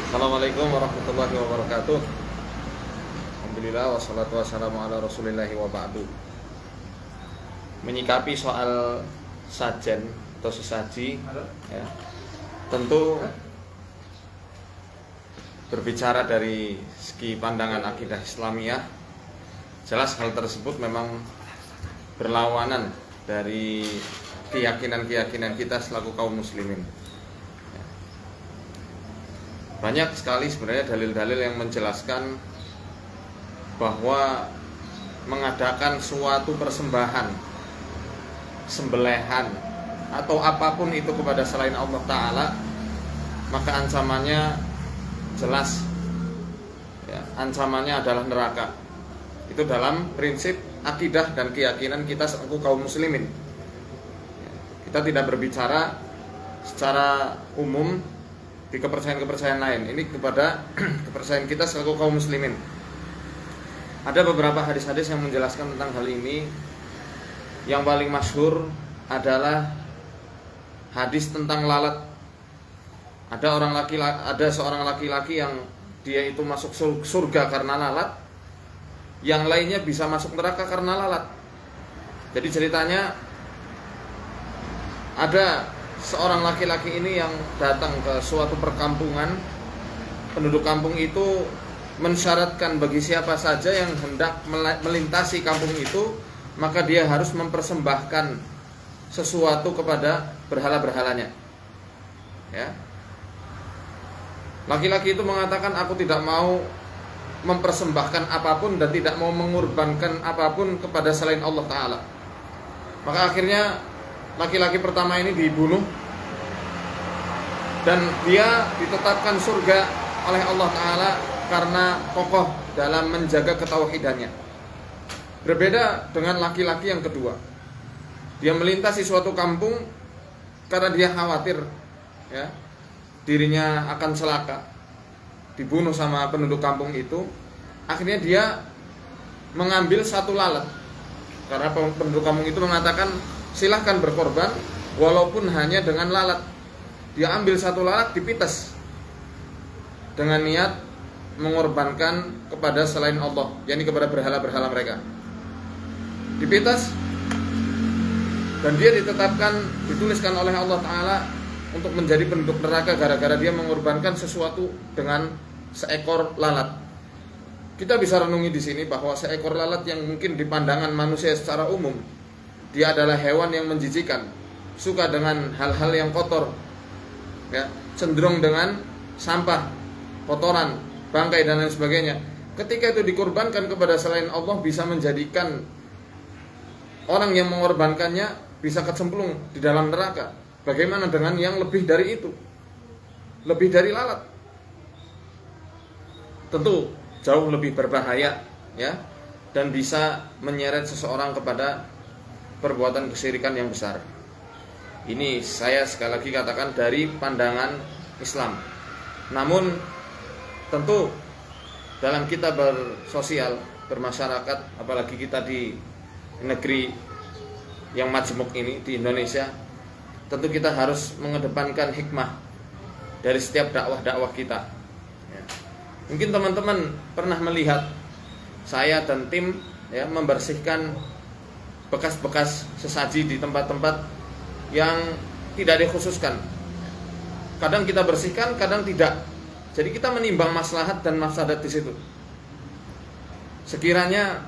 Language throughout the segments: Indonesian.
Assalamualaikum warahmatullahi wabarakatuh. Alhamdulillah wassalatu wassalamu ala rasulillahi wa ba'du. Menyikapi soal sajen atau sesaji ya, tentu berbicara dari segi pandangan akidah Islamiyah, jelas hal tersebut memang berlawanan dari keyakinan-keyakinan kita selaku kaum muslimin. Banyak sekali sebenarnya dalil-dalil yang menjelaskan bahwa mengadakan suatu persembahan, sembelihan atau apapun itu kepada selain Allah Ta'ala, maka ancamannya jelas ya, ancamannya adalah neraka. Itu dalam prinsip akidah dan keyakinan kita selaku kaum muslimin. Kita tidak berbicara secara umum di kepercayaan-kepercayaan lain. Ini kepada kepercayaan kita selaku kaum muslimin. Ada beberapa hadis-hadis yang menjelaskan tentang hal ini. Yang paling masyhur adalah hadis tentang lalat. Ada seorang laki-laki yang dia itu masuk surga karena lalat, yang lainnya bisa masuk neraka karena lalat. Jadi ceritanya ada seorang laki-laki ini yang datang ke suatu perkampungan. Penduduk kampung itu mensyaratkan bagi siapa saja yang hendak melintasi kampung itu, maka dia harus mempersembahkan sesuatu kepada berhala-berhalanya. Ya. Laki-laki itu mengatakan, aku tidak mau mempersembahkan apapun dan tidak mau mengorbankan apapun kepada selain Allah Ta'ala. Maka akhirnya laki-laki pertama ini dibunuh dan dia ditetapkan surga oleh Allah Ta'ala karena kokoh dalam menjaga ketauhidannya. Berbeda dengan laki-laki yang kedua. Dia melintasi suatu kampung karena dia khawatir ya, dirinya akan celaka, dibunuh sama penduduk kampung itu. Akhirnya dia mengambil satu lalat, karena penduduk kampung itu mengatakan silahkan berkorban walaupun hanya dengan lalat. Dia ambil satu lalat, dipites dengan niat mengorbankan kepada selain Allah, yakni kepada berhala-berhala mereka. Dipites dan dia dituliskan oleh Allah Ta'ala untuk menjadi penduduk neraka gara-gara dia mengorbankan sesuatu dengan seekor lalat. Kita bisa renungi di sini bahwa seekor lalat yang mungkin di pandangan manusia secara umum dia adalah hewan yang menjijikan, suka dengan hal-hal yang kotor ya, cenderung dengan sampah, kotoran, bangkai dan lain sebagainya. Ketika itu dikorbankan kepada selain Allah, bisa menjadikan orang yang mengorbankannya bisa kecemplung di dalam neraka. Bagaimana dengan yang lebih dari itu, lebih dari lalat? Tentu jauh lebih berbahaya ya, dan bisa menyeret seseorang kepada perbuatan kesyirikan yang besar. Ini saya sekali lagi katakan dari pandangan Islam. Namun tentu dalam kita bersosial, bermasyarakat, apalagi kita di negeri yang majemuk ini di Indonesia, tentu kita harus mengedepankan hikmah dari setiap dakwah-dakwah kita ya. Mungkin teman-teman pernah melihat saya dan tim ya, membersihkan bekas-bekas sesaji di tempat-tempat yang tidak dikhususkan. Kadang kita bersihkan, kadang tidak. Jadi kita menimbang maslahat dan mafsadat di situ. Sekiranya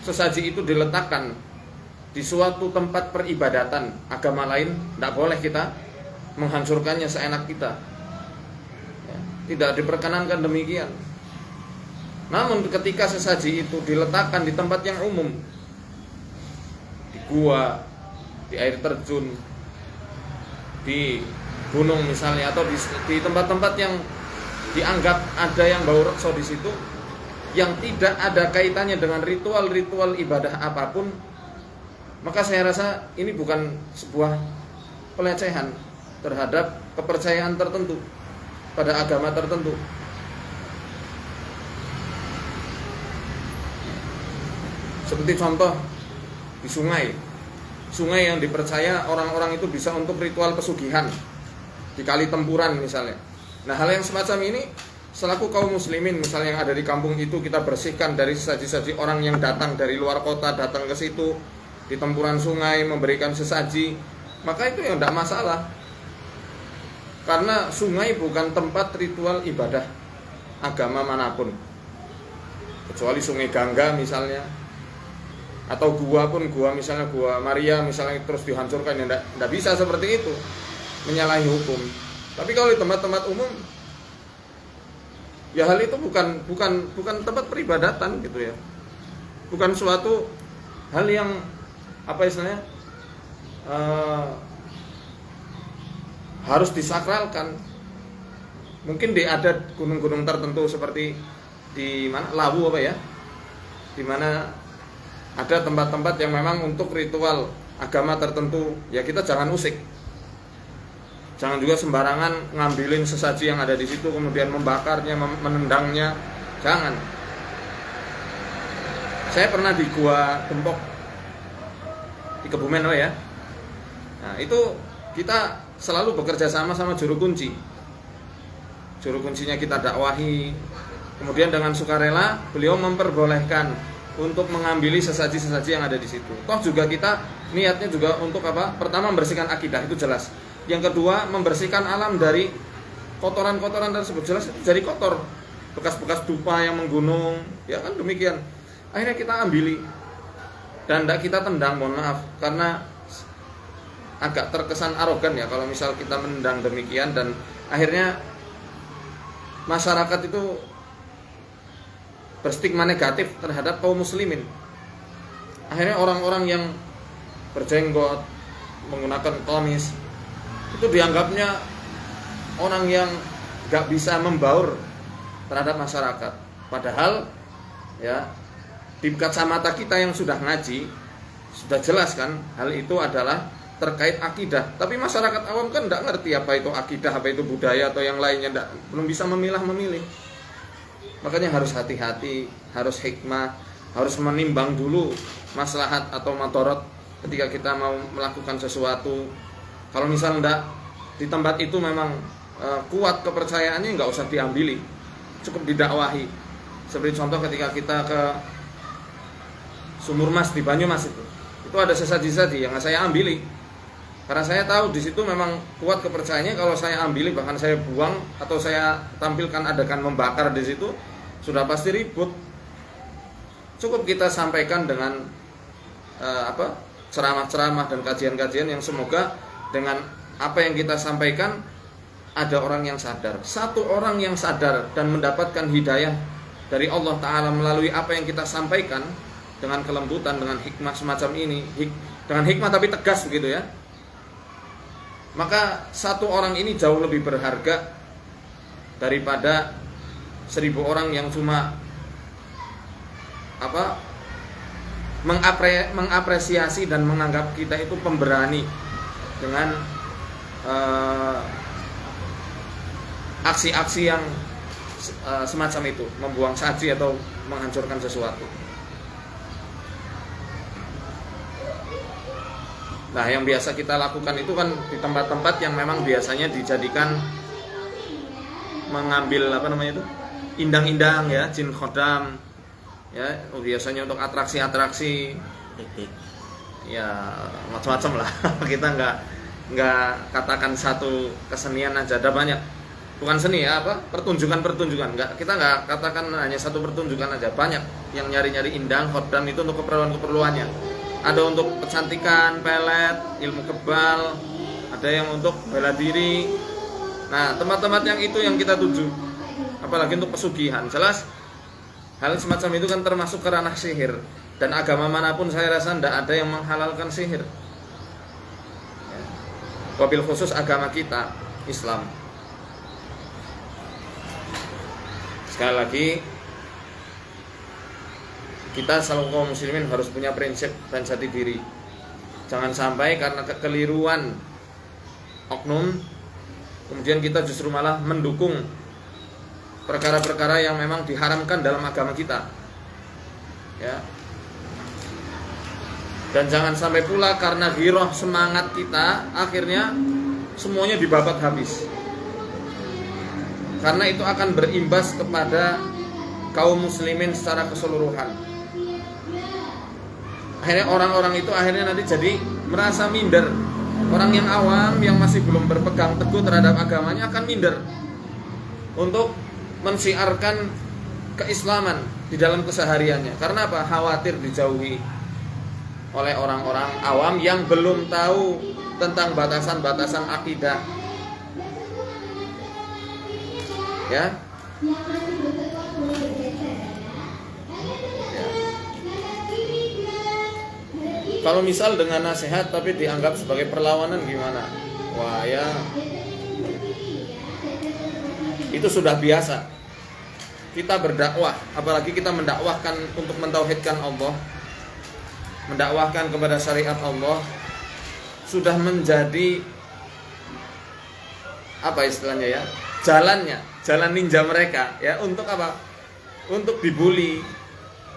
sesaji itu diletakkan di suatu tempat peribadatan agama lain, tidak boleh kita menghancurkannya seenak kita ya, tidak diperkenankan demikian. Namun ketika sesaji itu diletakkan di tempat yang umum, di gua, di air terjun, di gunung misalnya, atau di tempat-tempat yang dianggap ada yang bau rekso di situ, yang tidak ada kaitannya dengan ritual-ritual ibadah apapun, maka saya rasa ini bukan sebuah pelecehan terhadap kepercayaan tertentu pada agama tertentu. Seperti contoh di sungai yang dipercaya orang-orang itu bisa untuk ritual pesugihan. di kali tempuran misalnya. Nah, hal yang semacam ini selaku kaum muslimin misalnya yang ada di kampung itu, kita bersihkan dari sesaji-sesaji orang yang datang dari luar kota, datang ke situ di tempuran sungai memberikan sesaji, maka itu yang tidak masalah. Karena sungai bukan tempat ritual ibadah agama manapun, kecuali sungai Gangga misalnya, atau gua pun, gua misalnya gua Maria misalnya terus dihancurkan, ya tidak bisa seperti itu, menyalahi hukum. Tapi kalau di tempat-tempat umum, ya hal itu bukan tempat peribadatan gitu ya, bukan suatu hal yang apa istilahnya harus disakralkan. Mungkin ada gunung-gunung tertentu seperti di mana Lawu apa ya, di mana ada tempat-tempat yang memang untuk ritual agama tertentu, ya kita jangan usik. Jangan juga sembarangan ngambilin sesaji yang ada di situ kemudian membakarnya, menendangnya, jangan. Saya pernah di Gua Gempok di Kebumen ya. Nah, itu kita selalu bekerja sama juru kunci. Juru kuncinya kita dakwahi. Kemudian dengan sukarela beliau memperbolehkan untuk mengambil sesaji-sesaji yang ada di situ. Toh juga kita niatnya juga untuk apa? Pertama membersihkan akidah, itu jelas. Yang kedua membersihkan alam dari kotoran-kotoran tersebut, jelas itu jadi kotor. Bekas-bekas dupa yang menggunung, ya kan demikian. Akhirnya kita ambili dan tidak kita tendang, mohon maaf, karena agak terkesan arogan ya kalau misal kita menendang demikian, dan akhirnya masyarakat itu berstigma negatif terhadap kaum muslimin. Akhirnya orang-orang yang berjenggot, menggunakan qamis, itu dianggapnya orang yang gak bisa membaur terhadap masyarakat. Padahal ya di kacamata kita yang sudah ngaji, sudah jelas kan hal itu adalah terkait akidah. Tapi masyarakat awam kan tidak ngerti apa itu akidah, apa itu budaya atau yang lainnya, belum bisa memilah-memilih. Makanya harus hati-hati, harus hikmah, harus menimbang dulu maslahat atau madharat ketika kita mau melakukan sesuatu. Kalau misal enggak di tempat itu memang kuat kepercayaannya, enggak usah diambili, cukup didakwahi. Seperti contoh ketika kita ke Sumur Mas di Banyumas itu ada sesaji-sesaji yang saya ambili. Karena saya tahu di situ memang kuat kepercayaannya, kalau saya ambili bahkan saya buang atau saya tampilkan adegan membakar di situ, sudah pasti ribut. Cukup kita sampaikan dengan ceramah-ceramah dan kajian-kajian yang semoga dengan apa yang kita sampaikan ada orang yang sadar. Satu orang yang sadar dan mendapatkan hidayah dari Allah Ta'ala melalui apa yang kita sampaikan dengan kelembutan, dengan hikmah semacam ini, dengan hikmah tapi tegas begitu ya, maka satu orang ini jauh lebih berharga daripada 1000 orang yang cuma mengapresiasi dan menganggap kita itu pemberani dengan aksi-aksi yang semacam itu, membuang saji atau menghancurkan sesuatu. Nah, yang biasa kita lakukan itu kan di tempat-tempat yang memang biasanya dijadikan mengambil indang-indang ya, jin khodam ya, biasanya untuk atraksi-atraksi ya macam-macam lah. Kita nggak katakan satu kesenian aja, ada banyak, bukan seni ya, pertunjukan-pertunjukan, kita nggak katakan hanya satu pertunjukan aja, banyak yang nyari-nyari indang khodam itu untuk keperluan-keperluannya. Ada untuk kecantikan, pelet, ilmu kebal, ada yang untuk bela diri. Nah, tempat-tempat yang itu yang kita tuju, apalagi untuk pesugihan. Jelas hal semacam itu kan termasuk ke ranah sihir, dan agama manapun saya rasa tidak ada yang menghalalkan sihir, wabil khusus agama kita Islam. Sekali lagi, kita selalu kaum muslimin harus punya prinsip dan jati diri. Jangan sampai karena kekeliruan oknum kemudian kita justru malah mendukung perkara-perkara yang memang diharamkan dalam agama kita. Ya. Dan jangan sampai pula karena ghirah semangat kita akhirnya semuanya dibabat habis. Karena itu akan berimbas kepada kaum muslimin secara keseluruhan. Akhirnya orang-orang itu nanti jadi merasa minder. Orang yang awam yang masih belum berpegang teguh terhadap agamanya akan minder untuk mensiarkan keislaman di dalam kesehariannya. Karena apa? Khawatir dijauhi oleh orang-orang awam yang belum tahu tentang batasan-batasan akidah. Ya. Kalau misal dengan nasihat tapi dianggap sebagai perlawanan gimana? Wah ya, itu sudah biasa. Kita berdakwah, apalagi kita mendakwahkan untuk mentauhidkan Allah, mendakwahkan kepada syariat Allah, sudah menjadi apa istilahnya ya? Jalan ninja mereka ya, untuk apa? Untuk dibully,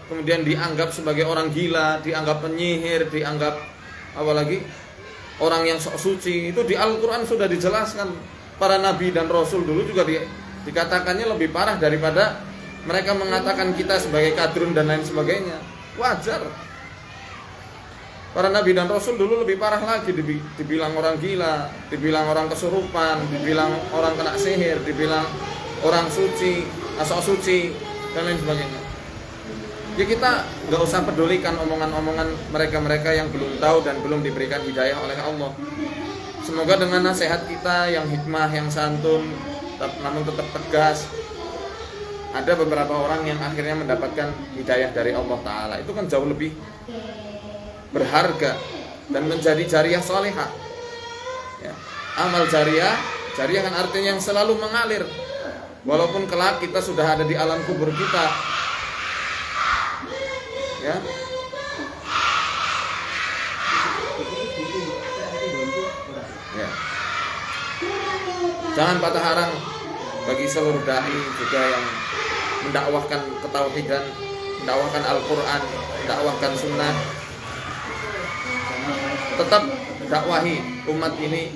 kemudian dianggap sebagai orang gila, dianggap penyihir, dianggap apalagi orang yang sok suci. Itu di Al-Quran sudah dijelaskan. Para nabi dan rasul dulu juga dikatakannya lebih parah daripada mereka mengatakan kita sebagai kadrun dan lain sebagainya. Wajar. Para nabi dan rasul dulu lebih parah lagi, dibilang orang gila, dibilang orang kesurupan, dibilang orang kena sihir, dibilang orang suci, sok suci dan lain sebagainya. Ya kita nggak usah pedulikan omongan-omongan mereka-mereka yang belum tahu dan belum diberikan hidayah oleh Allah. Semoga dengan nasihat kita yang hikmah, yang santun, namun tetap tegas, ada beberapa orang yang akhirnya mendapatkan hidayah dari Allah Ta'ala. Itu kan jauh lebih berharga dan menjadi jariyah salihah ya. Amal jariyah kan artinya yang selalu mengalir. Walaupun kelak kita sudah ada di alam kubur kita ya. Ya. Jangan patah arang bagi seluruh dai juga yang mendakwahkan ketauhidan, mendakwahkan Al-Quran, mendakwahkan sunnah. Tetap dakwahi umat ini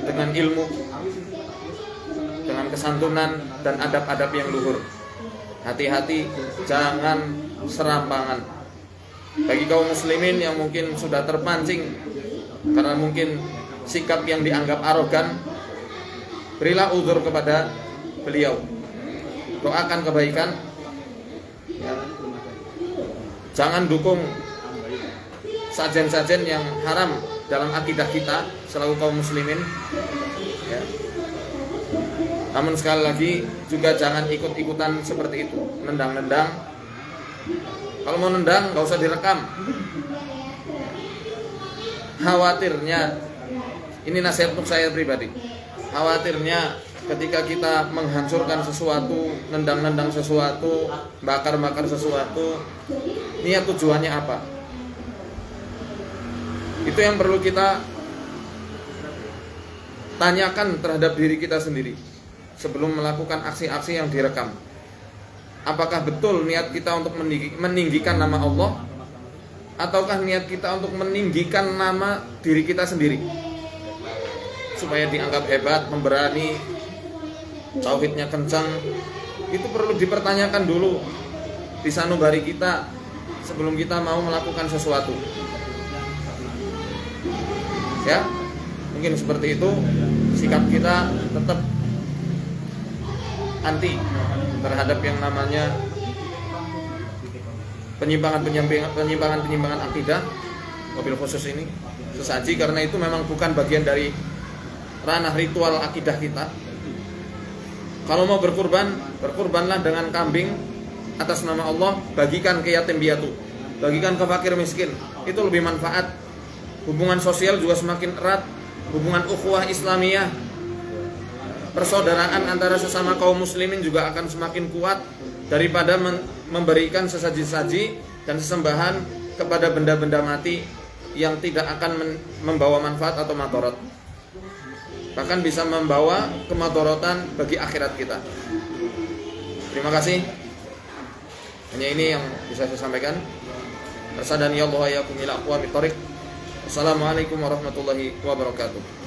dengan ilmu, dengan kesantunan dan adab-adab yang luhur. Hati-hati, jangan serampangan. Bagi kaum muslimin yang mungkin sudah terpancing karena mungkin sikap yang dianggap arogan, berilah uzur kepada beliau, doakan kebaikan ya. Jangan dukung sajen-sajen yang haram dalam akidah kita selaku kaum muslimin ya. Namun sekali lagi juga jangan ikut-ikutan seperti itu, nendang-nendang. Kalau mau nendang gak usah direkam. Khawatirnya, ini nasihat untuk saya pribadi, khawatirnya ketika kita menghancurkan sesuatu, nendang-nendang sesuatu, bakar-bakar sesuatu, niat tujuannya apa? Itu yang perlu kita tanyakan terhadap diri kita sendiri sebelum melakukan aksi-aksi yang direkam. Apakah betul niat kita untuk meninggikan nama Allah, ataukah niat kita untuk meninggikan nama diri kita sendiri supaya dianggap hebat, memberani, tauhidnya kencang? Itu perlu dipertanyakan dulu di sanubari kita sebelum kita mau melakukan sesuatu ya. Mungkin seperti itu sikap kita, tetap anti terhadap yang namanya penyimpangan akidah, mobil khusus ini sesaji, karena itu memang bukan bagian dari ranah ritual akidah kita. Kalau mau berkurban, berkurbanlah dengan kambing atas nama Allah, bagikan ke yatim piatu, bagikan ke fakir miskin, itu lebih manfaat. Hubungan sosial juga semakin erat, hubungan ukhuwah Islamiyah, persaudaraan antara sesama kaum muslimin juga akan semakin kuat daripada memberikan sesaji-saji dan sesembahan kepada benda-benda mati yang tidak akan membawa manfaat atau madharat, bahkan bisa membawa kemadharatan bagi akhirat kita. Terima kasih. Hanya ini yang bisa saya sampaikan. Arsadani Allah ya kumila aqwamit thariq. Assalamualaikum warahmatullahi wabarakatuh.